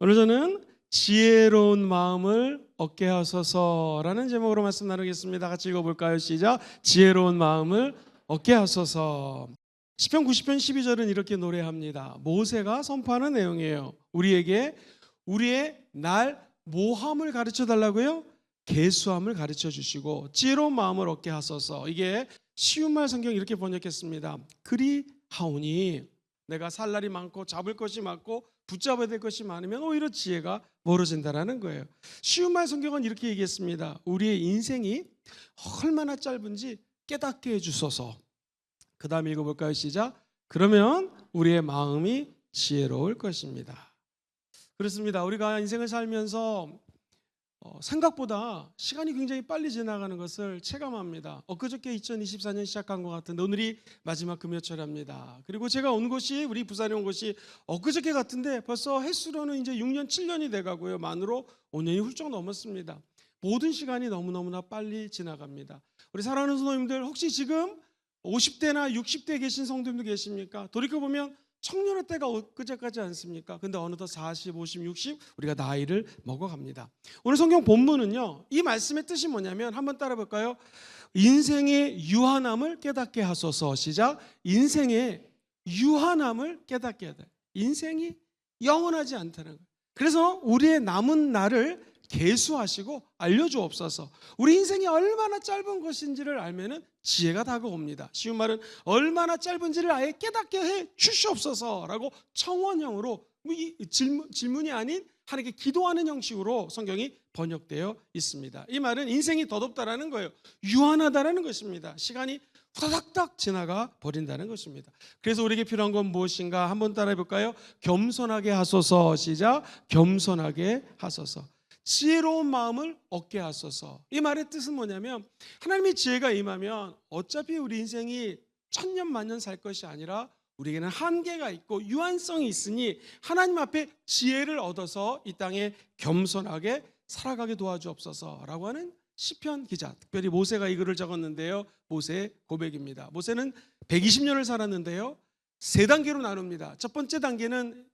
오늘 저는 지혜로운 마음을 얻게 하소서라는 제목으로 말씀 나누겠습니다. 같이 읽어볼까요? 시작. 지혜로운 마음을 얻게 하소서. 시편 90편 12절은 이렇게 노래합니다. 모세가 선포하는 내용이에요. 우리에게 우리의 날 모함을 가르쳐 달라고요? 계수함을 가르쳐 주시고 지혜로운 마음을 얻게 하소서. 이게 쉬운 말 성경 이렇게 번역했습니다. 그리하오니 내가 살 날이 많고 잡을 것이 많고 붙잡아야 될 것이 많으면 오히려 지혜가 멀어진다라는 거예요. 쉬운 말 성경은 이렇게 얘기했습니다. 우리의 인생이 얼마나 짧은지 깨닫게 해주소서. 그 다음에 읽어볼까요? 시작. 그러면 우리의 마음이 지혜로울 것입니다. 그렇습니다. 우리가 인생을 살면서 생각보다 시간이 굉장히 빨리 지나가는 것을 체감합니다. 엊그저께 2024년 시작한 것 같은데 오늘이 마지막 금요철입니다. 그리고 제가 온 곳이 우리 부산에 온 곳이 엊그저께 같은데 벌써 횟수로는 이제 6년 7년이 돼가고요. 만으로 5년이 훌쩍 넘었습니다. 모든 시간이 너무너무나 빨리 지나갑니다. 우리 사랑하는 성도님들 혹시 지금 50대나 60대에 계신 성도님도 계십니까? 돌이켜보면 청년의 때가 엊그제까지 않습니까? 근데 어느덧 40, 50, 60 우리가 나이를 먹어갑니다. 오늘 성경 본문은요, 이 말씀의 뜻이 뭐냐면 한번 따라 볼까요? 인생의 유한함을 깨닫게 하소서. 시작. 인생의 유한함을 깨닫게 해야 돼. 인생이 영원하지 않다는 거예요. 그래서 우리의 남은 날을 계수하시고 알려주옵소서. 우리 인생이 얼마나 짧은 것인지를 알면은 지혜가 다가옵니다. 쉬운 말은 얼마나 짧은지를 아예 깨닫게 해 주시옵소서라고 청원형으로 이 질문이 아닌 하나님께 기도하는 형식으로 성경이 번역되어 있습니다. 이 말은 인생이 더덥다라는 거예요. 유한하다라는 것입니다. 시간이 후다닥 지나가 버린다는 것입니다. 그래서 우리에게 필요한 건 무엇인가 한번 따라해 볼까요? 겸손하게 하소서. 시작. 겸손하게 하소서. 지혜로운 마음을 얻게 하소서. 이 말의 뜻은 뭐냐면 하나님의 지혜가 임하면 어차피 우리 인생이 천년 만년 살 것이 아니라 우리에게는 한계가 있고 유한성이 있으니 하나님 앞에 지혜를 얻어서 이 땅에 겸손하게 살아가게 도와주옵소서라고 하는 시편 기자, 특별히 모세가 이 글을 적었는데요. 모세의 고백입니다. 모세는 120년을 살았는데요. 세 단계로 나눕니다. 첫 번째 단계는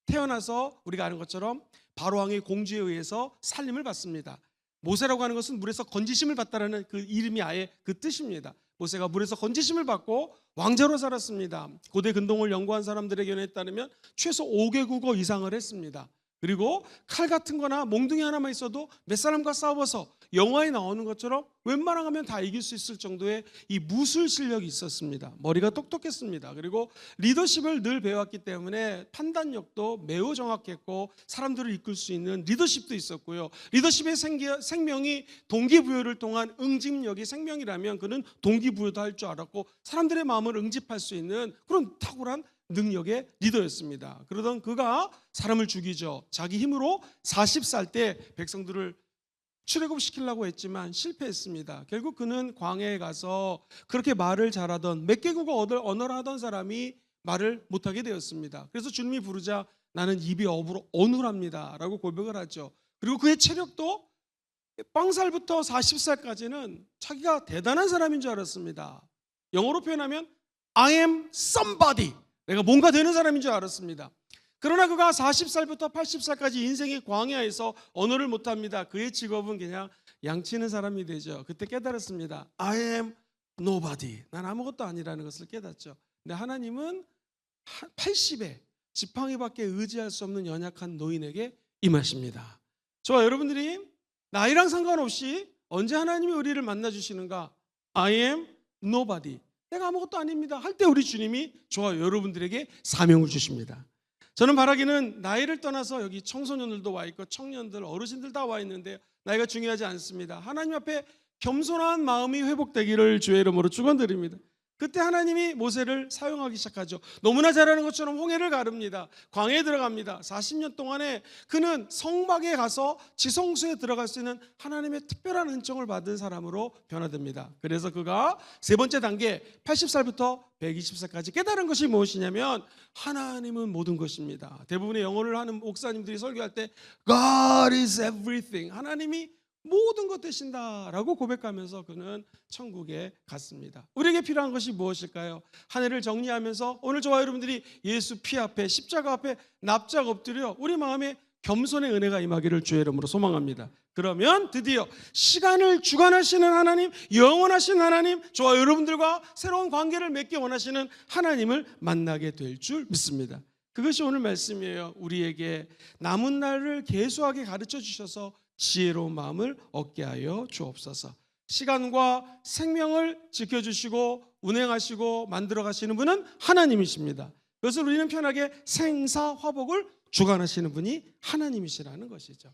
태어나서 우리가 아는 것처럼 바로왕의 공주에 의해서 살림을 받습니다. 모세라고 하는 것은 물에서 건지심을 받다라는 그 이름이 아예 그 뜻입니다. 모세가 물에서 건지심을 받고 왕자로 살았습니다. 고대 근동을 연구한 사람들에게 따르면 최소 5개 국어 이상을 했습니다. 그리고 칼 같은 거나 몽둥이 하나만 있어도 몇 사람과 싸워서 영화에 나오는 것처럼 웬만하면 다 이길 수 있을 정도의 이 무술 실력이 있었습니다. 머리가 똑똑했습니다. 그리고 리더십을 늘 배웠기 때문에 판단력도 매우 정확했고 사람들을 이끌 수 있는 리더십도 있었고요. 리더십의 생명이 동기부여를 통한 응집력이 생명이라면 그는 동기부여도 할 줄 알았고 사람들의 마음을 응집할 수 있는 그런 탁월한 능력의 리더였습니다. 그러던 그가 사람을 죽이죠. 자기 힘으로 40살 때 백성들을 출애굽시키려고 했지만 실패했습니다. 결국 그는 광야에 가서 그렇게 말을 잘하던 몇 개국어 언어를 하던 사람이 말을 못하게 되었습니다. 그래서 주님이 부르자 나는 입이 어눌합니다 라고 고백을 하죠. 그리고 그의 체력도 0살부터 40살까지는 자기가 대단한 사람인 줄 알았습니다. 영어로 표현하면 I am somebody, 내가 뭔가 되는 사람인 줄 알았습니다. 그러나 그가 40살부터 80살까지 인생의 광야에서 언어를 못합니다. 그의 직업은 그냥 양치는 사람이 되죠. 그때 깨달았습니다. I am nobody, 난 아무것도 아니라는 것을 깨닫죠. 근데 하나님은 80에 지팡이밖에 의지할 수 없는 연약한 노인에게 임하십니다. 저와 여러분들이 나이랑 상관없이 언제 하나님이 우리를 만나주시는가? I am nobody, 내가 아무것도 아닙니다 할 때 우리 주님이 저와 여러분들에게 사명을 주십니다. 저는 바라기는 나이를 떠나서 여기 청소년들도 와 있고 청년들, 어르신들 다 와 있는데 나이가 중요하지 않습니다. 하나님 앞에 겸손한 마음이 회복되기를 주의 이름으로 축원드립니다. 그때 하나님이 모세를 사용하기 시작하죠. 너무나 잘 아는 것처럼 홍해를 가릅니다. 광야에 들어갑니다. 40년 동안에 그는 성막에 가서 지성소에 들어갈 수 있는 하나님의 특별한 은총을 받은 사람으로 변화됩니다. 그래서 그가 세 번째 단계 80살부터 120살까지 깨달은 것이 무엇이냐면 하나님은 모든 것입니다. 대부분의 영어를 하는 목사님들이 설교할 때 God is everything, 하나님이 모든 것 되신다라고 고백하면서 그는 천국에 갔습니다. 우리에게 필요한 것이 무엇일까요? 한 해를 정리하면서 오늘 저와 여러분들이 예수 피 앞에 십자가 앞에 납작 엎드려 우리 마음에 겸손의 은혜가 임하기를 주의 이름으로 소망합니다. 그러면 드디어 시간을 주관하시는 하나님, 영원하신 하나님, 저와 여러분들과 새로운 관계를 맺기 원하시는 하나님을 만나게 될 줄 믿습니다. 그것이 오늘 말씀이에요. 우리에게 남은 날을 계수하게 가르쳐 주셔서 지혜로운 마음을 얻게 하여 주옵소서. 시간과 생명을 지켜주시고 운행하시고 만들어 가시는 분은 하나님이십니다. 그것을 우리는 편하게 생사화복을 주관하시는 분이 하나님이시라는 것이죠.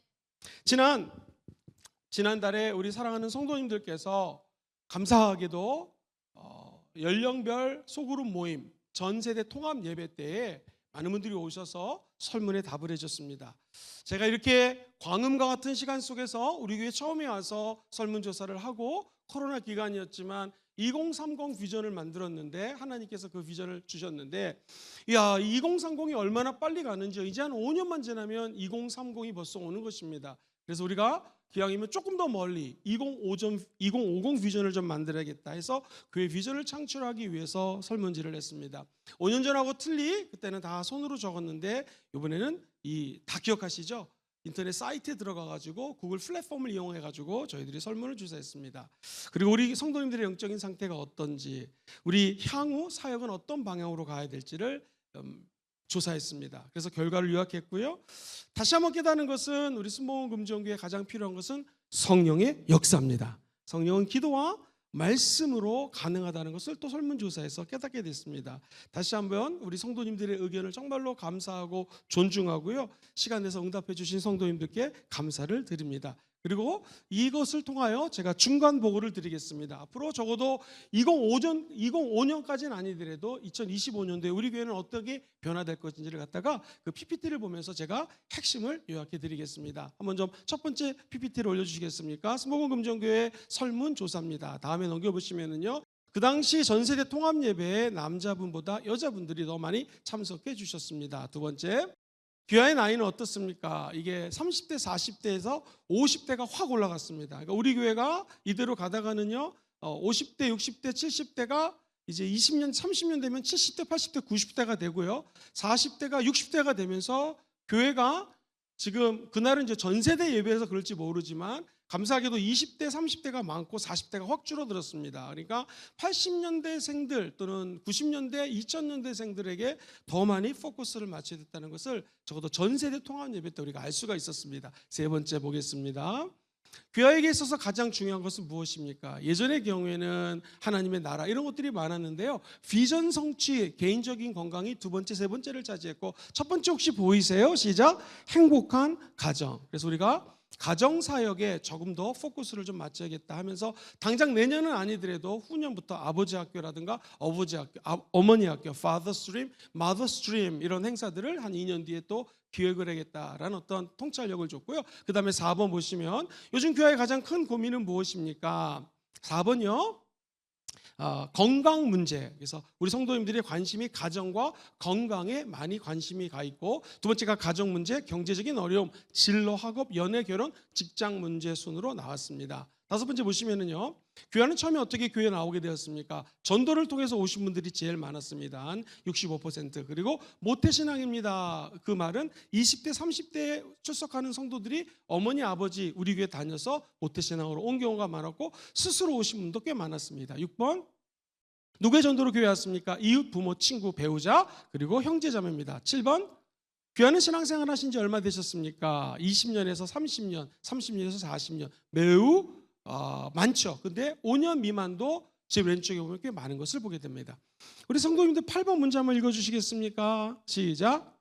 지난달에 우리 사랑하는 성도님들께서 감사하게도 연령별 소그룹 모임 전세대 통합 예배 때에 많은 분들이 오셔서 설문에 답을 해줬습니다. 제가 이렇게 광음과 같은 시간 속에서 우리 교회 처음에 와서 설문조사를 하고 코로나 기간이었지만 2030 비전을 만들었는데 하나님께서 그 비전을 주셨는데, 야, 2030이 얼마나 빨리 가는지 이제 한 5년만 지나면 2030이 벌써 오는 것입니다. 그래서 우리가 기왕이면 조금 더 멀리 2050 비전을 좀 만들어야겠다 해서 그의 비전을 창출하기 위해서 설문지를 했습니다. 5년 전하고 틀리 그때는 다 손으로 적었는데 이번에는 다 기억하시죠? 인터넷 사이트에 들어가가지고 구글 플랫폼을 이용해가지고 저희들이 설문을 조사했습니다. 그리고 우리 성도님들의 영적인 상태가 어떤지, 우리 향후 사역은 어떤 방향으로 가야 될지를 조사했습니다. 그래서 결과를 요약했고요. 다시 한번 깨닫는 것은 우리 순복음 금정교회에 가장 필요한 것은 성령의 역사입니다. 성령은 기도와 말씀으로 가능하다는 것을 또 설문조사에서 깨닫게 됐습니다. 다시 한번 우리 성도님들의 의견을 정말로 감사하고 존중하고요, 시간 내서 응답해 주신 성도님들께 감사를 드립니다. 그리고 이것을 통하여 제가 중간 보고를 드리겠습니다. 앞으로 적어도 2005년까지는 아니더라도 2025년도에 우리 교회는 어떻게 변화될 것인지를 갖다가 그 PPT를 보면서 제가 핵심을 요약해 드리겠습니다. 한번 좀 첫 번째 PPT를 올려주시겠습니까? 순복음 금정교회 설문조사입니다. 다음에 넘겨보시면은요, 그 당시 전세대 통합 예배에 남자분보다 여자분들이 더 많이 참석해 주셨습니다. 두 번째, 귀하의 나이는 어떻습니까? 이게 30대, 40대에서 50대가 확 올라갔습니다. 그러니까 우리 교회가 이대로 가다가는요, 50대, 60대, 70대가 이제 20년, 30년 되면 70대, 80대, 90대가 되고요, 40대가 60대가 되면서 교회가 지금 그날은 이제 전세대 예배에서 그럴지 모르지만 감사하게도 20대, 30대가 많고 40대가 확 줄어들었습니다. 그러니까 80년대생들 또는 90년대, 2000년대생들에게 더 많이 포커스를 맞춰야 됐다는 것을 적어도 전세대 통합 예배 때 우리가 알 수가 있었습니다. 세 번째 보겠습니다. 교회에게 있어서 가장 중요한 것은 무엇입니까? 예전의 경우에는 하나님의 나라 이런 것들이 많았는데요, 비전 성취, 개인적인 건강이 두 번째, 세 번째를 차지했고, 첫 번째 혹시 보이세요? 시작! 행복한 가정. 그래서 우리가 가정 사역에 조금 더 포커스를 좀 맞춰야겠다 하면서 당장 내년은 아니더라도 후년부터 아버지 학교라든가 어버지 학교, 어머니 학교, father stream, mother stream 이런 행사들을 한 2년 뒤에 또 기획을 하겠다라는 어떤 통찰력을 줬고요. 그 다음에 4번 보시면 요즘 교회의 가장 큰 고민은 무엇입니까? 4번요. 건강 문제. 그래서 우리 성도님들의 관심이 가정과 건강에 많이 관심이 가 있고, 두 번째가 가정 문제, 경제적인 어려움, 진로, 학업, 연애, 결혼, 직장 문제 순으로 나왔습니다. 다섯 번째 보시면은요, 교회는 처음에 어떻게 교회에 나오게 되었습니까? 전도를 통해서 오신 분들이 제일 많았습니다. 한 65%. 그리고 모태신앙입니다. 그 말은 20대, 30대에 출석하는 성도들이 어머니, 아버지 우리 교회 다녀서 모태신앙으로 온 경우가 많았고, 스스로 오신 분도 꽤 많았습니다. 6번, 누구의 전도로 교회 왔습니까? 이웃, 부모, 친구, 배우자, 그리고 형제자매입니다. 7번, 교회는 신앙생활 하신 지 얼마 되셨습니까? 20년에서 30년, 30년에서 40년. 매우 많죠. 근데 5년 미만도 제 왼쪽에 보면 꽤 많은 것을 보게 됩니다. 우리 성도님들 8번 문제 한번 읽어주시겠습니까? 시작.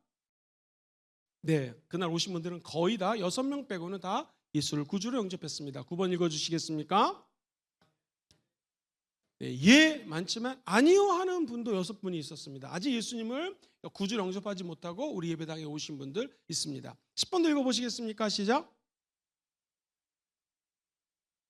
네, 그날 오신 분들은 거의 다 6명 빼고는 다 예수를 구주로 영접했습니다. 9번 읽어주시겠습니까? 네, 예 많지만 아니요 하는 분도 6분이 있었습니다. 아직 예수님을 구주로 영접하지 못하고 우리 예배당에 오신 분들 있습니다. 10번도 읽어보시겠습니까? 시작.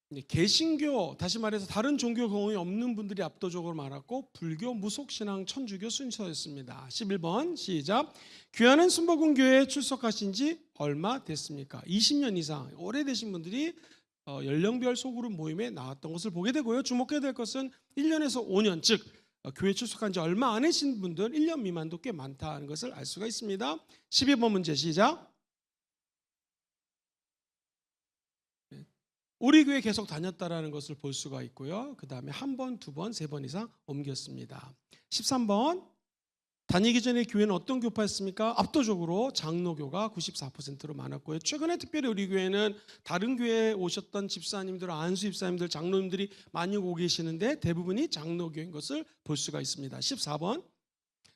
네, 개신교, 다시 말해서 다른 종교 경험이 없는 분들이 압도적으로 많았고, 불교, 무속신앙, 천주교 순서였습니다. 11번 시작. 귀하는 순복음교회에 출석하신 지 얼마 됐습니까? 20년 이상 오래되신 분들이 연령별 소그룹 모임에 나왔던 것을 보게 되고요. 주목해야 될 것은 1년에서 5년, 즉 교회 출석한 지 얼마 안 되신 분들 1년 미만도 꽤 많다는 것을 알 수가 있습니다. 12번 문제 시작. 우리 교회 계속 다녔다라는 것을 볼 수가 있고요. 그 다음에 한 번, 두 번, 세 번 이상 옮겼습니다. 13번, 다니기 전에 교회는 어떤 교파였습니까? 압도적으로 장로교가 94%로 많았고요. 최근에 특별히 우리 교회는 다른 교회에 오셨던 집사님들, 안수 집사님들, 장로님들이 많이 오고 계시는데 대부분이 장로교인 것을 볼 수가 있습니다. 14번,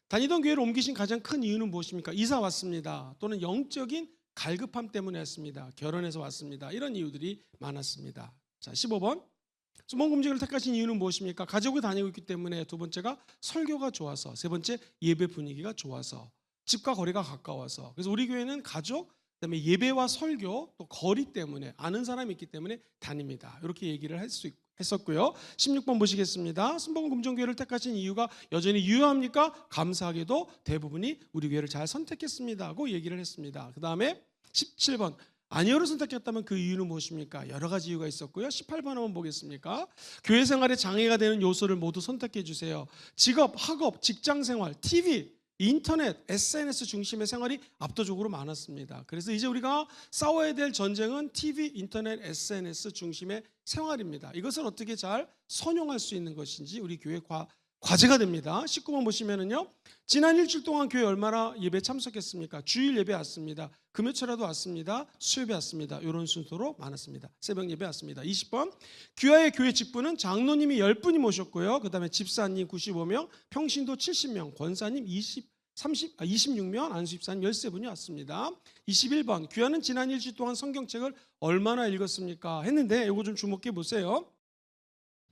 다니던 교회를 옮기신 가장 큰 이유는 무엇입니까? 이사 왔습니다. 또는 영적인 갈급함 때문에 왔습니다. 결혼해서 왔습니다. 이런 이유들이 많았습니다. 자, 15번, 수목금지를 택하신 이유는 무엇입니까? 가족이 다니고 있기 때문에. 두 번째가 설교가 좋아서. 세 번째, 예배 분위기가 좋아서. 집과 거리가 가까워서. 그래서 우리 교회는 가족, 그다음에 예배와 설교, 또 거리 때문에, 아는 사람이 있기 때문에 다닙니다. 이렇게 얘기를 했었고요. 16번 보시겠습니다. 순복음금정교회를 택하신 이유가 여전히 유효합니까? 감사하게도 대부분이 우리 교회를 잘 선택했습니다 하고 얘기를 했습니다. 그 다음에 17번, 아니요를 선택했다면 그 이유는 무엇입니까? 여러 가지 이유가 있었고요. 18번 한번 보겠습니까? 교회 생활에 장애가 되는 요소를 모두 선택해 주세요. 직업, 학업, 직장생활, TV, 인터넷, SNS 중심의 생활이 압도적으로 많았습니다. 그래서 이제 우리가 싸워야 될 전쟁은 TV, 인터넷, SNS 중심의 생활입니다. 이것을 어떻게 잘 선용할 수 있는 것인지 우리 교회 과제가 됩니다. 19번 보시면은요, 지난 일주일 동안 교회 얼마나 예배 참석했습니까? 주일 예배 왔습니다. 금요철에도 왔습니다. 수요예배 왔습니다. 이런 순서로 많았습니다. 새벽 예배 왔습니다. 20번, 귀하의 교회 직분은 장로님이 10분이 모셨고요. 그 다음에 집사님 95명, 평신도 70명, 권사님 26명, 안수집사님 13분이 왔습니다. 21번, 귀하는 지난 일주일 동안 성경책을 얼마나 읽었습니까? 했는데 이거 좀 주목해 보세요.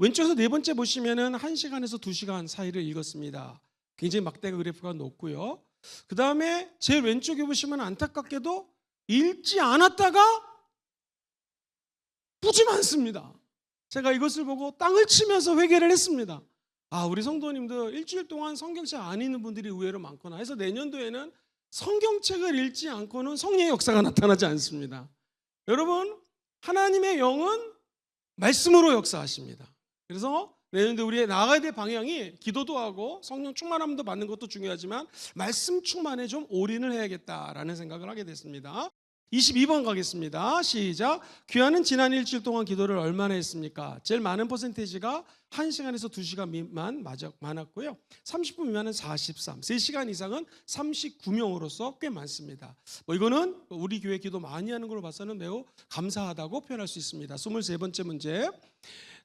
왼쪽에서 네 번째 보시면은 1시간에서 2시간 사이를 읽었습니다. 굉장히 막대가 그래프가 높고요. 그 다음에 제일 왼쪽에 보시면 안타깝게도 읽지 않았다가 무지 많습니다. 제가 이것을 보고 땅을 치면서 회개를 했습니다. 우리 성도님들 일주일 동안 성경책 안 읽는 분들이 의외로 많구나 해서 내년도에는 성경책을 읽지 않고는 성령의 역사가 나타나지 않습니다. 여러분, 하나님의 영은 말씀으로 역사하십니다. 그래서 내년도 우리의 나아가야 될 방향이 기도도 하고 성령 충만함도 받는 것도 중요하지만 말씀 충만에 좀 올인을 해야겠다라는 생각을 하게 됐습니다. 22번 가겠습니다. 시작. 귀하는 지난 일주일 동안 기도를 얼마나 했습니까? 제일 많은 퍼센테이지가 1시간에서 2시간 미만 많았고요. 30분 미만은 43, 3시간 이상은 39명으로서 꽤 많습니다. 이거는 우리 교회 기도 많이 하는 걸로 봐서는 매우 감사하다고 표현할 수 있습니다. 23번째 문제.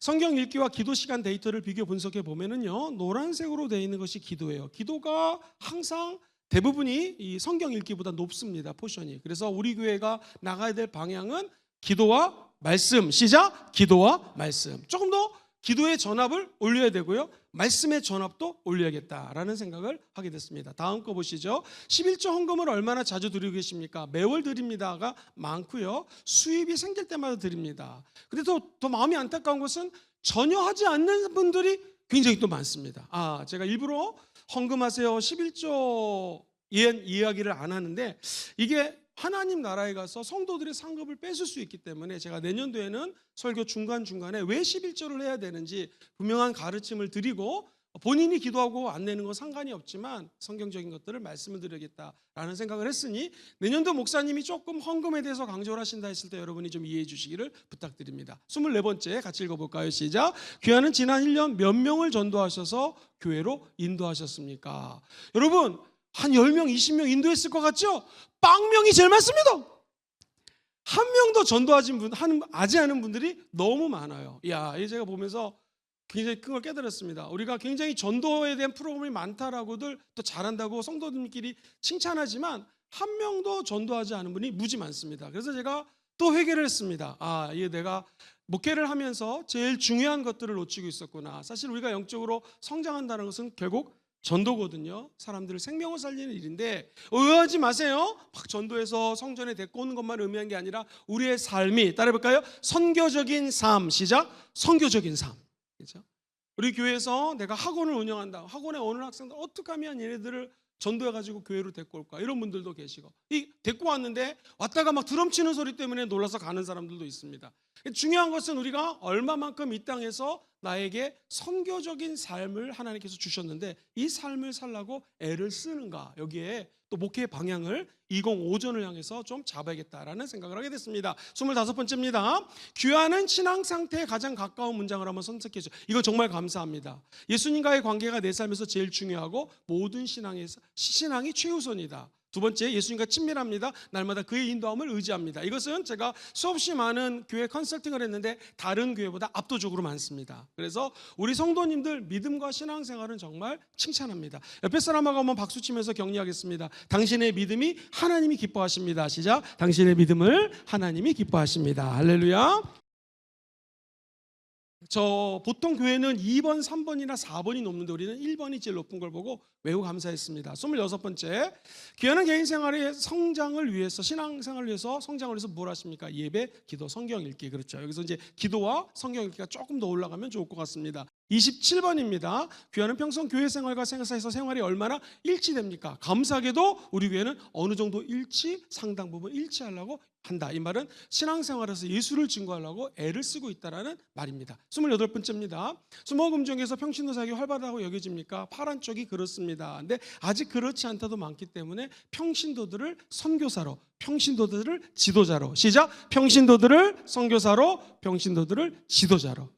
성경 읽기와 기도 시간 데이터를 비교 분석해 보면은요, 노란색으로 되어 있는 것이 기도예요. 기도가 항상 대부분이 이 성경 읽기보다 높습니다. 포션이. 그래서 우리 교회가 나가야 될 방향은 기도와 말씀. 시작. 기도와 말씀. 조금 더 기도의 전압을 올려야 되고요, 말씀의 전압도 올려야겠다라는 생각을 하게 됐습니다. 다음 거 보시죠. 11조 헌금을 얼마나 자주 드리고 계십니까? 매월 드립니다가 많고요, 수입이 생길 때마다 드립니다. 근데 더 마음이 안타까운 것은 전혀 하지 않는 분들이 굉장히 또 많습니다. 제가 일부러 헌금하세요 11조 이야기를 안 하는데, 이게 하나님 나라에 가서 성도들의 상급을 뺏을 수 있기 때문에 제가 내년도에는 설교 중간중간에 왜 11조를 해야 되는지 분명한 가르침을 드리고, 본인이 기도하고 안 내는 건 상관이 없지만 성경적인 것들을 말씀을 드리겠다라는 생각을 했으니, 내년도 목사님이 조금 헌금에 대해서 강조를 하신다 했을 때 여러분이 좀 이해해 주시기를 부탁드립니다. 24번째 같이 읽어볼까요? 시작. 귀하는 지난 1년 몇 명을 전도하셔서 교회로 인도하셨습니까? 여러분, 한 10명, 20명 인도했을 것 같죠? 빵명이 제일 많습니다. 한 명도 전도하지 않은 분들이 너무 많아요. 제가 보면서 굉장히 큰 걸 깨달았습니다. 우리가 굉장히 전도에 대한 프로그램이 많다라고들 또 잘한다고 성도들끼리 칭찬하지만 한 명도 전도하지 않은 분이 무지 많습니다. 그래서 제가 또 회개를 했습니다. 이게 내가 목회를 하면서 제일 중요한 것들을 놓치고 있었구나. 사실 우리가 영적으로 성장한다는 것은 결국 전도거든요. 사람들을 생명을 살리는 일인데 오해하지 마세요. 막 전도해서 성전에 데리고 오는 것만 의미한 게 아니라 우리의 삶이, 따라해볼까요? 선교적인 삶. 시작. 선교적인 삶. 그렇죠? 우리 교회에서 내가 학원을 운영한다. 학원에 오는 학생들 어떻게 하면 얘네들을 전도해가지고 교회로 데리고 올까? 이런 분들도 계시고, 데리고 왔는데 왔다가 막 드럼 치는 소리 때문에 놀라서 가는 사람들도 있습니다. 중요한 것은 우리가 얼마만큼 이 땅에서 나에게 선교적인 삶을 하나님께서 주셨는데 이 삶을 살라고 애를 쓰는가, 여기에 또 목회의 방향을 2050을 향해서 좀 잡아야겠다라는 생각을 하게 됐습니다. 25번째입니다. 귀하는 신앙 상태에 가장 가까운 문장을 한번 선택해 주세요. 이거 정말 감사합니다. 예수님과의 관계가 내 삶에서 제일 중요하고 모든 신앙이 최우선이다. 두 번째, 예수님과 친밀합니다. 날마다 그의 인도함을 의지합니다. 이것은 제가 수없이 많은 교회 컨설팅을 했는데 다른 교회보다 압도적으로 많습니다. 그래서 우리 성도님들 믿음과 신앙생활은 정말 칭찬합니다. 옆에 사람하고 한번 박수 치면서 격려하겠습니다. 당신의 믿음이 하나님이 기뻐하십니다. 시작. 당신의 믿음을 하나님이 기뻐하십니다. 할렐루야. 저 보통 교회는 2번, 3번이나 4번이 높는데 우리는 1번이 제일 높은 걸 보고 매우 감사했습니다. 26번째, 귀하는 개인 생활의 성장을 위해서, 신앙생활을 위해서, 성장을 위해서 뭘 하십니까? 예배, 기도, 성경 읽기. 그렇죠. 여기서 이제 기도와 성경 읽기가 조금 더 올라가면 좋을 것 같습니다. 27번입니다. 귀하는 평소 교회 생활과 생사에서 생활이 얼마나 일치됩니까? 감사하게도 우리 교회는 어느 정도 상당 부분 일치하려고 한다. 이 말은 신앙생활에서 예수를 증거하려고 애를 쓰고 있다는 말입니다. 28번째입니다. 수목금 중에서 평신도 사역이 활발하다고 여겨집니까? 파란 쪽이 그렇습니다. 근데 아직 그렇지 않다도 많기 때문에 평신도들을 선교사로, 평신도들을 지도자로, 시작! 평신도들을 선교사로, 평신도들을 지도자로.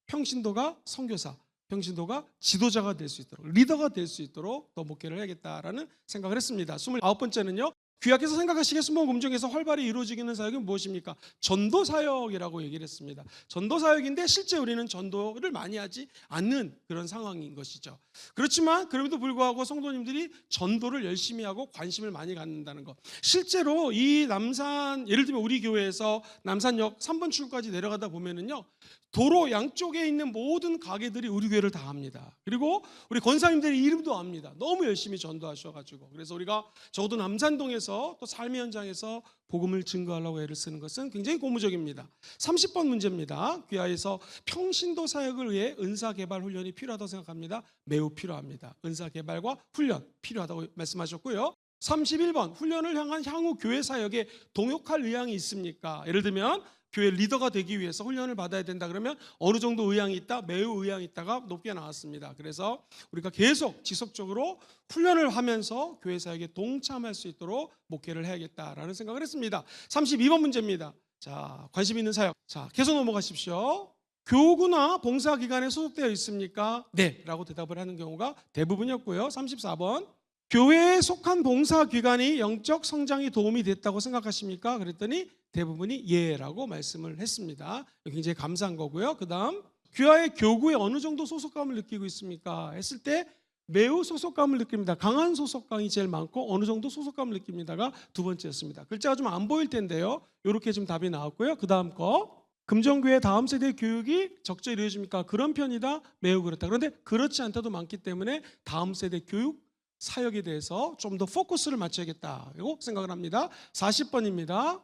평신도가 선교사, 평신도가 지도자가 될 수 있도록, 리더가 될 수 있도록 더 목회를 해야겠다라는 생각을 했습니다. 29번째는요. 귀하께서 생각하시기에 수목금 중에서 활발히 이루어지는 사역은 무엇입니까? 전도 사역이라고 얘기를 했습니다. 전도 사역인데 실제 우리는 전도를 많이 하지 않는 그런 상황인 것이죠. 그렇지만 그럼에도 불구하고 성도님들이 전도를 열심히 하고 관심을 많이 갖는다는 것. 실제로 이 남산, 예를 들면 우리 교회에서 남산역 3번 출구까지 내려가다 보면은요, 도로 양쪽에 있는 모든 가게들이 우리 교회를 다 합니다. 그리고 우리 권사님들의 이름도 압니다. 너무 열심히 전도하셔가지고. 그래서 우리가 적어도 남산동에서 또 삶의 현장에서 복음을 증거하려고 애를 쓰는 것은 굉장히 고무적입니다. 30번 문제입니다. 귀하에서 평신도 사역을 위해 은사개발 훈련이 필요하다고 생각합니다. 매우 필요합니다. 은사개발과 훈련 필요하다고 말씀하셨고요. 31번, 훈련을 향한 향후 교회 사역에 동역할 의향이 있습니까? 예를 들면 교회 리더가 되기 위해서 훈련을 받아야 된다 그러면 어느 정도 의향이 있다? 매우 의향이 있다가 높게 나왔습니다. 그래서 우리가 계속 지속적으로 훈련을 하면서 교회 사역에 동참할 수 있도록 목회를 해야겠다라는 생각을 했습니다. 32번 문제입니다. 자, 관심 있는 사역. 자, 계속 넘어가십시오. 교구나 봉사기관에 소속되어 있습니까? 네 라고 대답을 하는 경우가 대부분이었고요. 34번, 교회에 속한 봉사기관이 영적 성장에 도움이 됐다고 생각하십니까? 그랬더니 대부분이 예라고 말씀을 했습니다. 굉장히 감사한 거고요. 그 다음, 귀하의 교구에 어느 정도 소속감을 느끼고 있습니까? 했을 때 매우 소속감을 느낍니다. 강한 소속감이 제일 많고 어느 정도 소속감을 느낍니다가 두 번째였습니다. 글자가 좀 안 보일 텐데요. 이렇게 지금 답이 나왔고요. 그 다음 거, 금정교회 다음 세대 교육이 적절히 이루어집니까? 그런 편이다. 매우 그렇다. 그런데 그렇지 않다도 많기 때문에 다음 세대 교육 사역에 대해서 좀 더 포커스를 맞춰야겠다고 생각을 합니다. 40번입니다.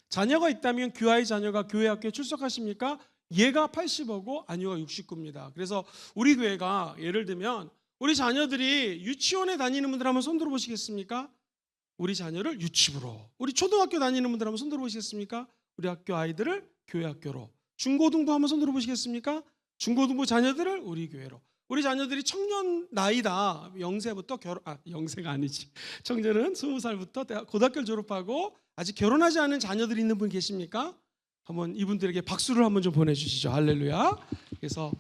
자녀가 있다면 귀하의 자녀가 교회 학교에 출석하십니까? 예가 80이고 아니오가 69입니다. 그래서 우리 교회가 예를 들면 우리 자녀들이 유치원에 다니는 분들 한번 손 들어보시겠습니까? 우리 자녀를 유치부로. 우리 초등학교 다니는 분들 한번 손 들어보시겠습니까? 우리 학교 아이들을 교회 학교로. 중고등부 한번 손 들어보시겠습니까? 중고등부 자녀들을 우리 교회로. 우리 자녀들이 청년 나이다. 영세부터 영세가 아니지. 청년은 20살부터 고등학교를 졸업하고 아직 결혼하지 않은 자녀들이 있는 분 계십니까? 한번 이분들에게 박수를 한번 좀 보내주시죠. 할렐루야. 그래서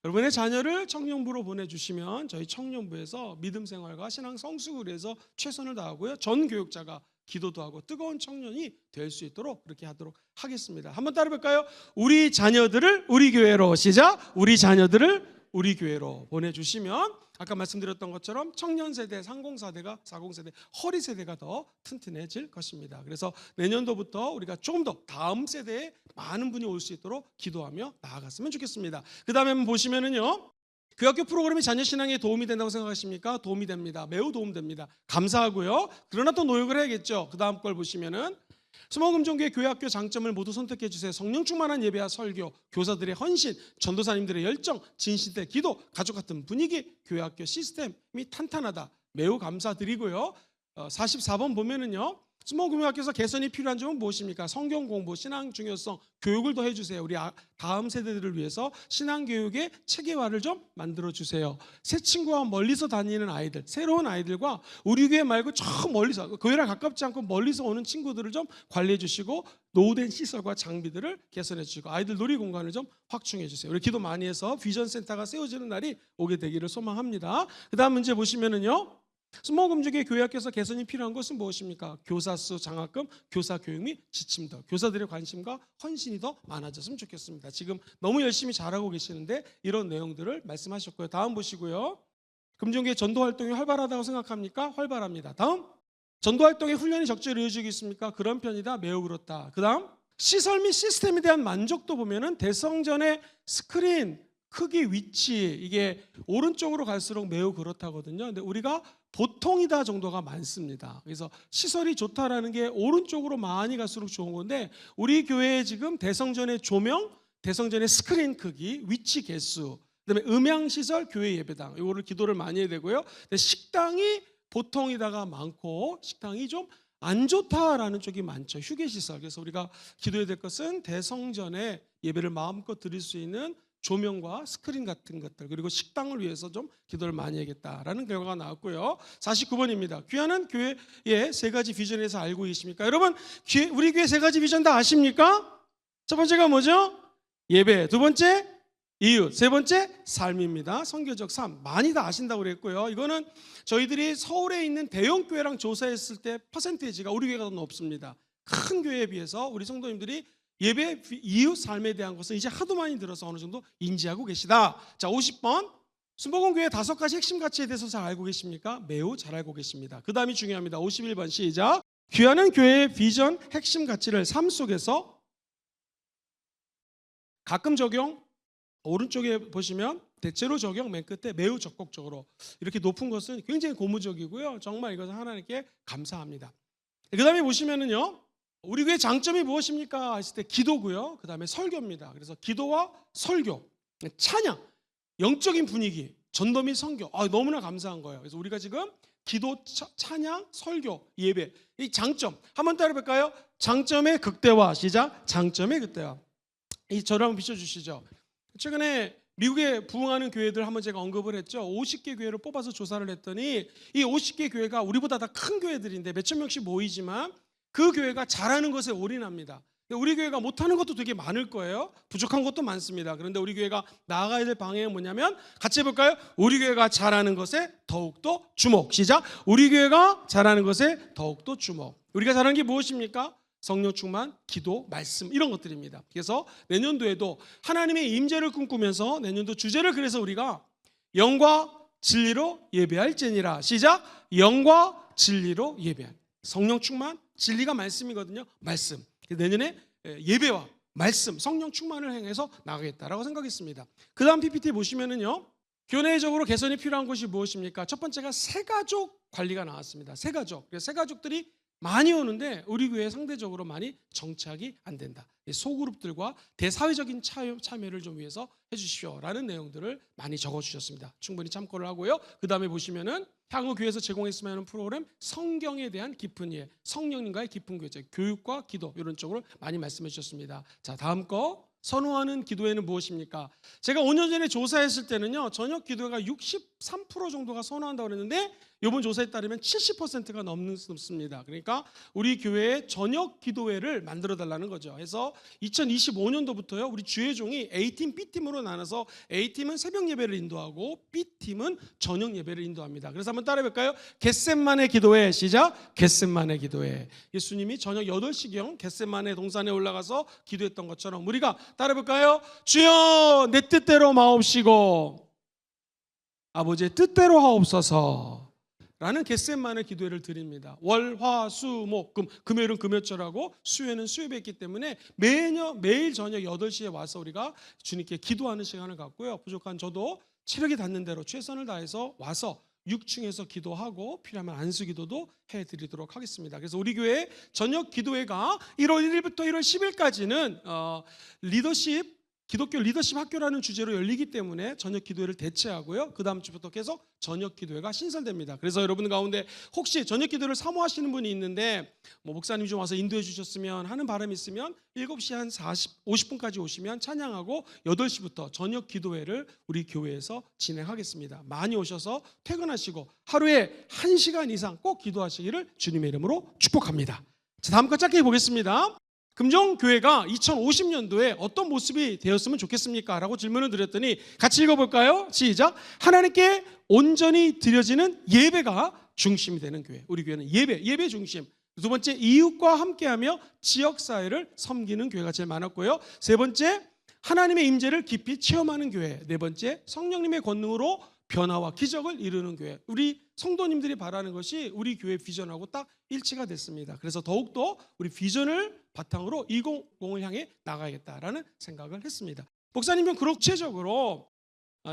여러분의 자녀를 청년부로 보내주시면 저희 청년부에서 믿음 생활과 신앙 성숙을 위해서 최선을 다하고요. 전 교육자가 기도도 하고 뜨거운 청년이 될 수 있도록 그렇게 하도록 하겠습니다. 한번 따라볼까요? 우리 자녀들을 우리 교회로. 시작. 우리 자녀들을 우리 교회로 보내주시면 아까 말씀드렸던 것처럼 청년 세대, 30세대가 40세대, 허리 세대가 더 튼튼해질 것입니다. 그래서 내년도부터 우리가 조금 더 다음 세대에 많은 분이 올 수 있도록 기도하며 나아갔으면 좋겠습니다. 그 다음에 한번 보시면은요, 교학교 프로그램이 자녀 신앙에 도움이 된다고 생각하십니까? 도움이 됩니다. 매우 도움됩니다. 감사하고요. 그러나 또 노력을 해야겠죠. 그 다음 걸 보시면은 수목금종교회 교회학교 장점을 모두 선택해 주세요. 성령 충만한 예배와 설교, 교사들의 헌신, 전도사님들의 열정, 진실된 기도, 가족 같은 분위기, 교회학교 시스템이 탄탄하다. 매우 감사드리고요. 44번 보면은요, 스모금교회학교에서 개선이 필요한 점은 무엇입니까? 성경 공부, 신앙 중요성, 교육을 더 해주세요. 우리 다음 세대들을 위해서 신앙교육의 체계화를 좀 만들어주세요. 새 친구와 멀리서 다니는 아이들, 새로운 아이들과 우리 교회 말고 저 멀리서, 교회랑 가깝지 않고 멀리서 오는 친구들을 좀 관리해 주시고 노후된 시설과 장비들을 개선해 주시고 아이들 놀이 공간을 좀 확충해 주세요. 우리 기도 많이 해서 비전센터가 세워지는 날이 오게 되기를 소망합니다. 그 다음 문제 보시면은요, 스모금주교 교회학교에서 개선이 필요한 것은 무엇입니까? 교사수 장학금, 교사 교육 및 지침도, 교사들의 관심과 헌신이 더 많아졌으면 좋겠습니다. 지금 너무 열심히 잘하고 계시는데 이런 내용들을 말씀하셨고요. 다음 보시고요. 금종교회 전도 활동이 활발하다고 생각합니까? 활발합니다. 다음, 전도 활동에 훈련이 적절히 이루어지고 있습니까? 그런 편이다. 매우 그렇다. 그 다음, 시설 및 시스템에 대한 만족도 보면은 대성전의 스크린 크기, 위치, 이게 오른쪽으로 갈수록 매우 그렇다거든요. 근데 우리가 보통이다 정도가 많습니다. 그래서 시설이 좋다라는 게 오른쪽으로 많이 갈수록 좋은 건데 우리 교회에 지금 대성전의 조명, 대성전의 스크린 크기, 위치 개수, 그다음에 음향 시설, 교회 예배당 이거를 기도를 많이 해야 되고요. 근데 식당이 보통이다가 많고 식당이 좀 안 좋다라는 쪽이 많죠. 휴게시설. 그래서 우리가 기도해야 될 것은 대성전에 예배를 마음껏 드릴 수 있는 조명과 스크린 같은 것들, 그리고 식당을 위해서 좀 기도를 많이 해야겠다라는 결과가 나왔고요. 49번입니다. 귀하는 교회의 세 가지 비전에 대해서 알고 계십니까? 여러분, 우리 교회 세 가지 비전 다 아십니까? 첫 번째가 뭐죠? 예배. 두 번째, 이웃. 세 번째, 삶입니다. 선교적 삶. 많이 다 아신다고 그랬고요. 이거는 저희들이 서울에 있는 대형 교회랑 조사했을 때 퍼센테이지가 우리 교회가 더 높습니다. 큰 교회에 비해서 우리 성도님들이 예배, 이웃 삶에 대한 것을 이제 하도 많이 들어서 어느 정도 인지하고 계시다. 자, 50번. 순복음교회 5가지 핵심 가치에 대해서 잘 알고 계십니까? 매우 잘 알고 계십니다. 그 다음이 중요합니다. 51번 시작. 귀하는 교회의 비전 핵심 가치를 삶 속에서 가끔 적용, 오른쪽에 보시면 대체로 적용, 맨 끝에 매우 적극적으로, 이렇게 높은 것은 굉장히 고무적이고요. 정말 이것은 하나님께 감사합니다. 그 다음에 보시면은요, 우리 교회 장점이 무엇입니까? 했을 때 기도고요. 그 다음에 설교입니다. 그래서 기도와 설교, 찬양, 영적인 분위기, 전도 및 선교, 너무나 감사한 거예요. 그래서 우리가 지금 기도, 찬양, 설교, 예배, 이 장점 한번 따라볼까요? 장점의 극대화. 시작. 장점의 극대화. 이 저를 한번 비춰주시죠. 최근에 미국에 부흥하는 교회들 한번 제가 언급을 했죠. 50개 교회를 뽑아서 조사를 했더니 이 50개 교회가 우리보다 다 큰 교회들인데 몇천 명씩 모이지만 그 교회가 잘하는 것에 올인합니다. 우리 교회가 못하는 것도 되게 많을 거예요. 부족한 것도 많습니다. 그런데 우리 교회가 나아가야 될 방향은 뭐냐면 같이 해볼까요? 우리 교회가 잘하는 것에 더욱더 주목. 시작. 우리 교회가 잘하는 것에 더욱더 주목. 우리가 잘하는 게 무엇입니까? 성령 충만, 기도, 말씀 이런 것들입니다. 그래서 내년도에도 하나님의 임재를 꿈꾸면서 내년도 주제를 그래서 우리가 영과 진리로 예배할지니라. 시작. 영과 진리로 예배할. 성령 충만, 진리가 말씀이거든요. 말씀. 내년에 예배와 말씀, 성령 충만을 행해서 나가겠다라고 생각했습니다. 그 다음 PPT 보시면은요, 교내적으로 개선이 필요한 것이 무엇입니까? 첫 번째가 새가족 관리가 나왔습니다. 새가족. 그래서 새가족들이 많이 오는데 우리 교회에 상대적으로 많이 정착이 안 된다. 소그룹들과 대사회적인 참여를 좀 위해서 해주십시오라는 내용들을 많이 적어주셨습니다. 충분히 참고를 하고요. 그 다음에 보시면은 향후 교회에서 제공했으면 하는 프로그램 성경에 대한 깊은 이해, 성령님과의 깊은 교제, 교육과 기도 이런 쪽으로 많이 말씀해 주셨습니다. 자, 다음 거. 선호하는 기도회는 무엇입니까? 제가 5년 전에 조사했을 때는요, 저녁 기도회가 63% 정도가 선호한다고 그랬는데 이번 조사에 따르면 70%가 넘습니다. 그러니까 우리 교회에 저녁 기도회를 만들어 달라는 거죠. 그래서 2025년도부터요, 우리 주회종이 A팀, B팀으로 나눠서 A팀은 새벽 예배를 인도하고 B팀은 저녁 예배를 인도합니다. 그래서 한번 따라해 볼까요? 겟셋만의 기도회. 시작. 겟셋만의 기도회. 예수님이 저녁 8시경 겟셋만의 동산에 올라가서 기도했던 것처럼 우리가 따라해 볼까요? 주여 내 뜻대로 마옵시고 아버지의 뜻대로 하옵소서 라는 겟셋만의 기도회를 드립니다. 월, 화, 수, 목, 금, 금요일은 금요철하고 수요일은 수요일에 있기 때문에 매일 저녁 8시에 와서 우리가 주님께 기도하는 시간을 갖고요. 부족한 저도 체력이 닿는 대로 최선을 다해서 와서 6층에서 기도하고 필요하면 안수기도도 해드리도록 하겠습니다. 그래서 우리 교회 저녁 기도회가 1월 1일부터 1월 10일까지는 리더십 기독교 리더십 학교라는 주제로 열리기 때문에 저녁 기도회를 대체하고요. 그 다음 주부터 계속 저녁 기도회가 신설됩니다. 그래서 여러분 가운데 혹시 저녁 기도를 사모하시는 분이 있는데 목사님 좀 와서 인도해 주셨으면 하는 바람이 있으면 7시 한 50분까지 오시면 찬양하고 8시부터 저녁 기도회를 우리 교회에서 진행하겠습니다. 많이 오셔서 퇴근하시고 하루에 1시간 이상 꼭 기도하시기를 주님의 이름으로 축복합니다. 자, 다음 거 짧게 보겠습니다. 금정교회가 2050년도에 어떤 모습이 되었으면 좋겠습니까? 라고 질문을 드렸더니 같이 읽어볼까요? 시작. 하나님께 온전히 드려지는 예배가 중심이 되는 교회. 우리 교회는 예배 중심. 두 번째, 이웃과 함께하며 지역사회를 섬기는 교회가 제일 많았고요. 세 번째, 하나님의 임재를 깊이 체험하는 교회. 네 번째, 성령님의 권능으로 변화와 기적을 이루는 교회. 우리 성도님들이 바라는 것이 우리 교회 비전하고 딱 일치가 됐습니다. 그래서 더욱더 우리 비전을 바탕으로 2050을 향해 나가야겠다라는 생각을 했습니다. 목사님은 구체적으로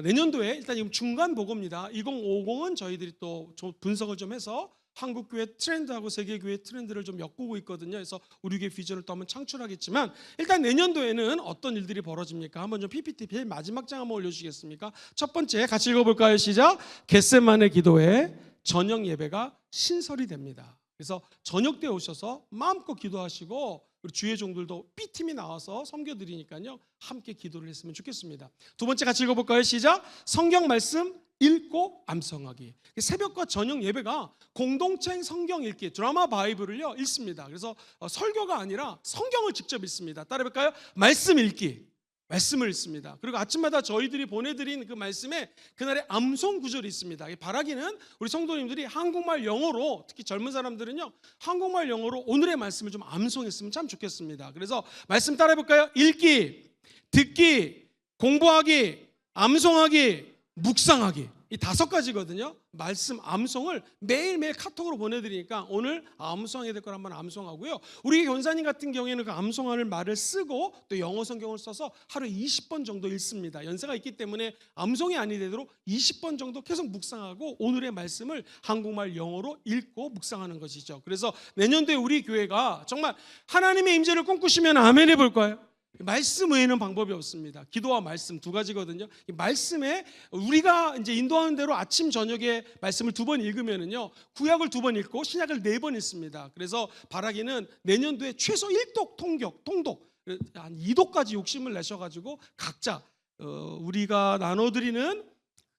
내년도에 일단 지금 중간 보고입니다. 2050은 저희들이 또 분석을 좀 해서 한국교회 트렌드하고 세계교회 트렌드를 좀 엮고 있거든요. 그래서 우리 교회 비전을 또 한번 창출하겠지만 일단 내년도에는 어떤 일들이 벌어집니까? 한번 좀 PPT 제일 마지막 장 한번 올려주시겠습니까? 첫 번째 같이 읽어볼까요? 시작. 겟세마네 기도회 저녁 예배가 신설이 됩니다. 그래서 저녁 때 오셔서 마음껏 기도하시고 우리 주의 종들도 B팀이 나와서 섬겨드리니까요. 함께 기도를 했으면 좋겠습니다. 두 번째 같이 읽어볼까요? 시작. 성경 말씀 읽고 암송하기. 새벽과 저녁 예배가 공동체인 성경 읽기, 드라마 바이블을요 읽습니다. 그래서 설교가 아니라 성경을 직접 읽습니다. 따라해볼까요? 말씀 읽기, 말씀을 읽습니다. 그리고 아침마다 저희들이 보내드린 그 말씀에 그날의 암송 구절이 있습니다. 바라기는 우리 성도님들이 한국말 영어로, 특히 젊은 사람들은요 한국말 영어로 오늘의 말씀을 좀 암송했으면 참 좋겠습니다. 그래서 말씀 따라해볼까요? 읽기, 듣기, 공부하기, 암송하기, 묵상하기. 이 5가지거든요. 말씀 암송을 매일매일 카톡으로 보내드리니까 오늘 암송해야 될 걸 한번 암송하고요. 우리 권사님 같은 경우에는 그 암송하는 말을 쓰고 또 영어 성경을 써서 하루에 20번 정도 읽습니다. 연세가 있기 때문에 암송이 아니되도록 20번 정도 계속 묵상하고 오늘의 말씀을 한국말 영어로 읽고 묵상하는 것이죠. 그래서 내년도에 우리 교회가 정말 하나님의 임재를 꿈꾸시면 아멘 해볼까요? 말씀 외에는 방법이 없습니다. 기도와 말씀 2가지거든요. 이 말씀에 우리가 이제 인도하는 대로 아침 저녁에 말씀을 2번 읽으면은요 구약을 2번 읽고 신약을 4번 읽습니다. 그래서 바라기는 내년도에 최소 1독 통독 한 2독까지 욕심을 내셔가지고 각자 우리가 나눠드리는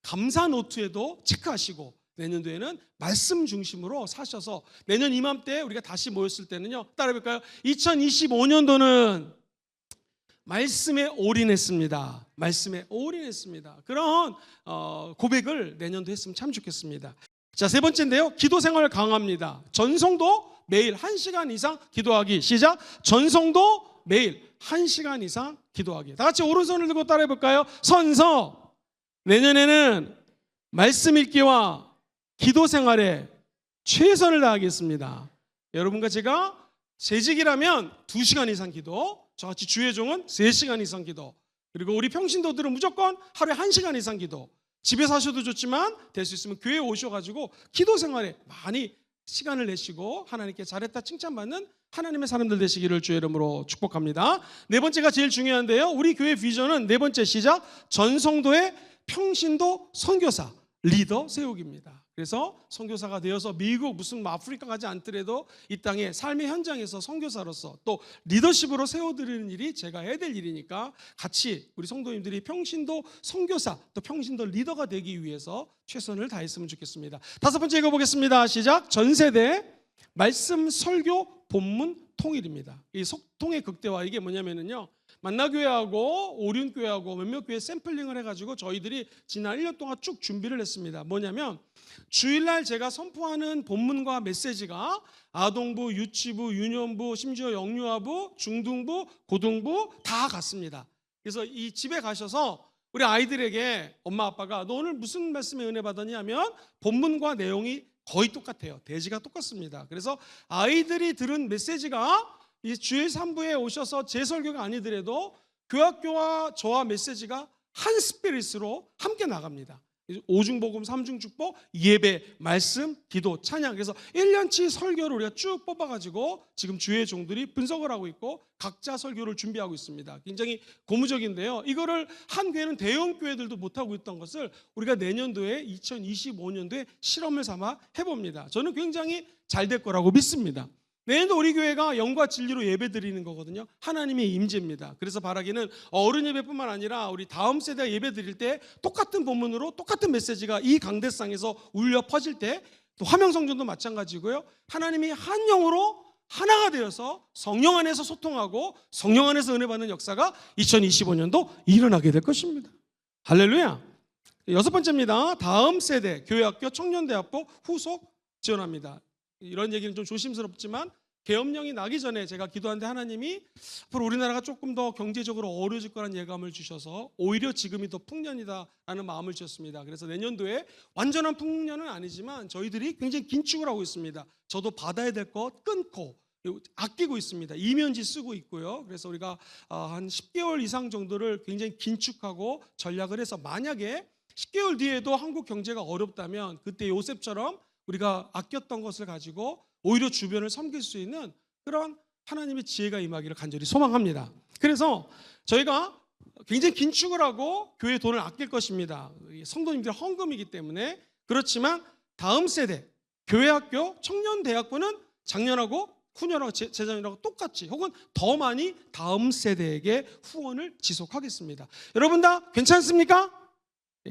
감사 노트에도 체크하시고 내년도에는 말씀 중심으로 사셔서 내년 이맘때 우리가 다시 모였을 때는요 따라해볼까요? 2025년도는 말씀에 올인했습니다. 말씀에 올인했습니다. 그런 고백을 내년도 했으면 참 좋겠습니다. 자, 세 번째인데요. 기도 생활을 강화합니다. 전성도 매일 1시간 이상 기도하기. 시작. 전성도 매일 1시간 이상 기도하기. 다 같이 오른손을 들고 따라해 볼까요? 선서. 내년에는 말씀 읽기와 기도 생활에 최선을 다하겠습니다. 여러분과 제가 재직이라면 2시간 이상 기도, 저같이 주의 종은 3시간 이상 기도, 그리고 우리 평신도들은 무조건 하루에 1시간 이상 기도. 집에서 하셔도 좋지만 될 수 있으면 교회에 오셔가지고 기도 생활에 많이 시간을 내시고 하나님께 잘했다 칭찬받는 하나님의 사람들 되시기를 주의 이름으로 축복합니다. 네 번째가 제일 중요한데요. 우리 교회 비전은 네 번째 시작. 전성도의 평신도 선교사 리더 세우기입니다. 그래서 선교사가 되어서 미국 무슨 아프리카 가지 않더라도 이 땅에 삶의 현장에서 선교사로서 또 리더십으로 세워드리는 일이 제가 해야 될 일이니까 같이 우리 성도님들이 평신도 선교사 또 평신도 리더가 되기 위해서 최선을 다했으면 좋겠습니다. 5번째 읽어보겠습니다. 시작. 전세대 말씀 설교 본문 통일입니다. 이 소통의 극대화 이게 뭐냐면요. 만나교회하고 오륜교회하고 몇몇 교회 샘플링을 해가지고 저희들이 지난 1년 동안 쭉 준비를 했습니다. 뭐냐면 주일날 제가 선포하는 본문과 메시지가 아동부, 유치부, 유년부, 심지어 영유아부, 중등부, 고등부 다 같습니다. 그래서 이 집에 가셔서 우리 아이들에게 엄마 아빠가 너 오늘 무슨 말씀에 은혜 받았냐 하면 본문과 내용이 거의 똑같아요. 대지가 똑같습니다. 그래서 아이들이 들은 메시지가 이 주일 3부에 오셔서 제 설교가 아니더라도 교학교와 저와 메시지가 한 스피릿으로 함께 나갑니다. 오중복음, 삼중축복, 예배, 말씀, 기도, 찬양. 그래서 1년치 설교를 우리가 쭉 뽑아가지고 지금 주의 종들이 분석을 하고 있고 각자 설교를 준비하고 있습니다. 굉장히 고무적인데요. 이거를 한 교회는 대형 교회들도 못하고 있던 것을 우리가 내년도에 2025년도에 실험을 삼아 해봅니다. 저는 굉장히 잘 될 거라고 믿습니다. 내년도 우리 교회가 영과 진리로 예배 드리는 거거든요. 하나님의 임재입니다. 그래서 바라기는 어른 예배뿐만 아니라 우리 다음 세대가 예배 드릴 때 똑같은 본문으로 똑같은 메시지가 이 강대상에서 울려 퍼질 때, 또 화명성전도 마찬가지고요. 하나님이 한 영으로 하나가 되어서 성령 안에서 소통하고 성령 안에서 은혜 받는 역사가 2025년도 일어나게 될 것입니다. 할렐루야. 여섯 번째입니다. 다음 세대 교회학교 청년대학부 후속 지원합니다. 이런 얘기는 좀 조심스럽지만 계엄령이 나기 전에 제가 기도하는데 하나님이 앞으로 우리나라가 조금 더 경제적으로 어려워질 거라는 예감을 주셔서 오히려 지금이 더 풍년이다라는 마음을 주셨습니다. 그래서 내년도에 완전한 풍년은 아니지만 저희들이 굉장히 긴축을 하고 있습니다. 저도 받아야 될 것 끊고 아끼고 있습니다. 이면지 쓰고 있고요. 그래서 우리가 한 10개월 이상 정도를 굉장히 긴축하고 전략을 해서 만약에 10개월 뒤에도 한국 경제가 어렵다면 그때 요셉처럼 우리가 아꼈던 것을 가지고 오히려 주변을 섬길 수 있는 그런 하나님의 지혜가 임하기를 간절히 소망합니다. 그래서 저희가 굉장히 긴축을 하고 교회 돈을 아낄 것입니다. 성도님들의 헌금이기 때문에. 그렇지만 다음 세대 교회학교 청년대학부는 작년하고 후년하고 재작년하고 똑같이 혹은 더 많이 다음 세대에게 후원을 지속하겠습니다. 여러분 다 괜찮습니까?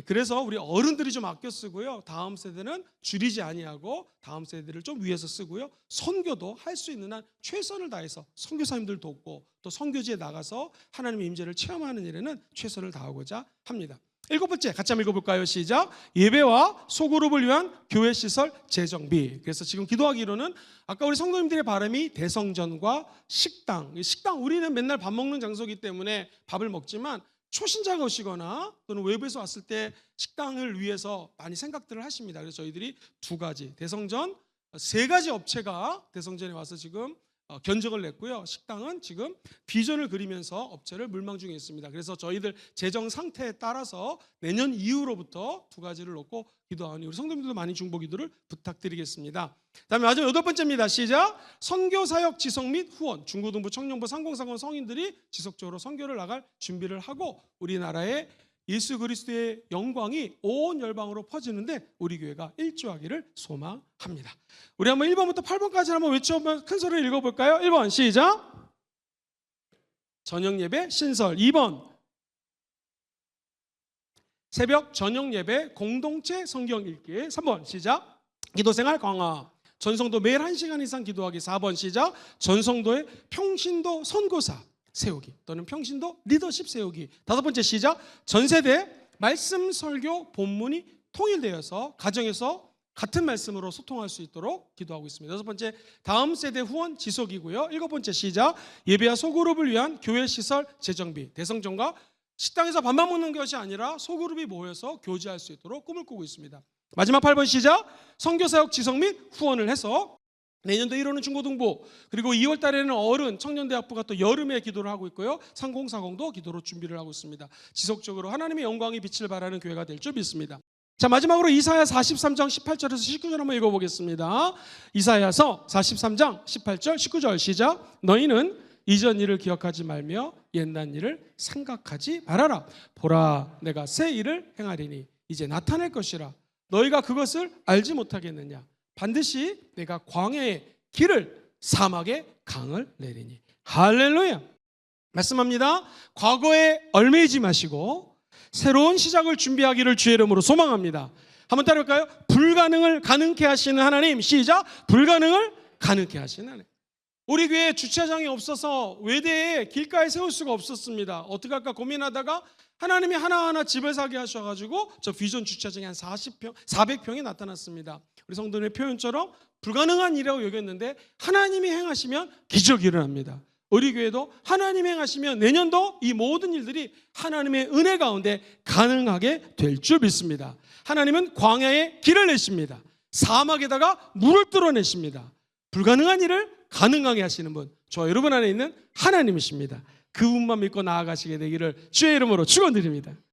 그래서 우리 어른들이 좀 아껴 쓰고요. 다음 세대는 줄이지 아니하고 다음 세대를 좀 위해서 쓰고요. 선교도 할 수 있는 한 최선을 다해서 선교사님들 돕고 또 선교지에 나가서 하나님의 임재를 체험하는 일에는 최선을 다하고자 합니다. 일곱 번째 같이 한번 읽어볼까요? 시작. 예배와 소그룹을 위한 교회 시설 재정비. 그래서 지금 기도하기로는 아까 우리 성도님들의 바람이 대성전과 식당 우리는 맨날 밥 먹는 장소이기 때문에 밥을 먹지만 초신자가 오시거나 또는 외부에서 왔을 때 식당을 위해서 많이 생각들을 하십니다. 그래서 저희들이 두 가지, 대성전 세 가지 업체가 대성전에 와서 지금 견적을 냈고요. 식당은 지금 비전을 그리면서 업체를 물망 중에 있습니다. 그래서 저희들 재정 상태에 따라서 내년 이후로부터 두 가지를 놓고 기도하니 우리 성도님들도 많이 중보 기도를 부탁드리겠습니다. 다음에 마지막 여덟 번째입니다. 시작. 선교사역 지속 및 후원. 중고등부, 청년부, 상공사건 성인들이 지속적으로 선교를 나갈 준비를 하고 우리나라의 예수 그리스도의 영광이 온 열방으로 퍼지는데 우리 교회가 일조하기를 소망합니다. 우리 한번 1번부터 8번까지 한번 외쳐보면 큰 소리를 읽어볼까요? 1번 시작. 저녁 예배 신설. 2번 새벽 저녁 예배 공동체 성경 읽기. 3번 시작. 기도생활 강화. 전성도 매일 1시간 이상 기도하기. 4번 시작. 전성도의 평신도 선교사 세우기 또는 평신도 리더십 세우기. 다섯 번째 시작. 전세대 말씀 설교 본문이 통일되어서 가정에서 같은 말씀으로 소통할 수 있도록 기도하고 있습니다. 여섯 번째 다음 세대 후원 지속이고요. 일곱 번째 시작. 예배와 소그룹을 위한 교회 시설 재정비. 대성전과 식당에서 밥만 먹는 것이 아니라 소그룹이 모여서 교제할 수 있도록 꿈을 꾸고 있습니다. 마지막 8번 시작. 선교사역 지속 및 후원을 해서 내년도 1호는 중고등부, 그리고 2월 달에는 어른 청년대학부가 또 여름에 기도를 하고 있고요. 상공사공도 기도로 준비를 하고 있습니다. 지속적으로 하나님의 영광이 빛을 발하는 교회가 될 줄 믿습니다. 자, 마지막으로 이사야 43장 18절에서 19절 한번 읽어보겠습니다. 이사야서 43장 18절 19절 시작. 너희는 이전 일을 기억하지 말며 옛날 일을 생각하지 말아라. 보라, 내가 새 일을 행하리니 이제 나타낼 것이라. 너희가 그것을 알지 못하겠느냐. 반드시 내가 광야의 길을 사막의 강을 내리니. 할렐루야. 말씀합니다. 과거에 얽매이지 마시고 새로운 시작을 준비하기를 주의 이름으로 소망합니다. 한번 따라할까요? 불가능을 가능케 하시는 하나님. 시작. 불가능을 가능케 하시는 하나님. 우리 교회에 주차장이 없어서 외대에 길가에 세울 수가 없었습니다. 어떻게 할까 고민하다가 하나님이 하나하나 집을 사게 하셔가지고 저 비전 주차장이 한 40평, 400평이 나타났습니다. 우리 성도님의 표현처럼 불가능한 일이라고 여겼는데 하나님이 행하시면 기적이 일어납니다. 우리 교회도 하나님이 행하시면 내년도 이 모든 일들이 하나님의 은혜 가운데 가능하게 될 줄 믿습니다. 하나님은 광야에 길을 내십니다. 사막에다가 물을 뚫어내십니다. 불가능한 일을 가능하게 하시는 분, 저 여러분 안에 있는 하나님이십니다. 그분만 믿고 나아가시게 되기를 주의 이름으로 축원드립니다.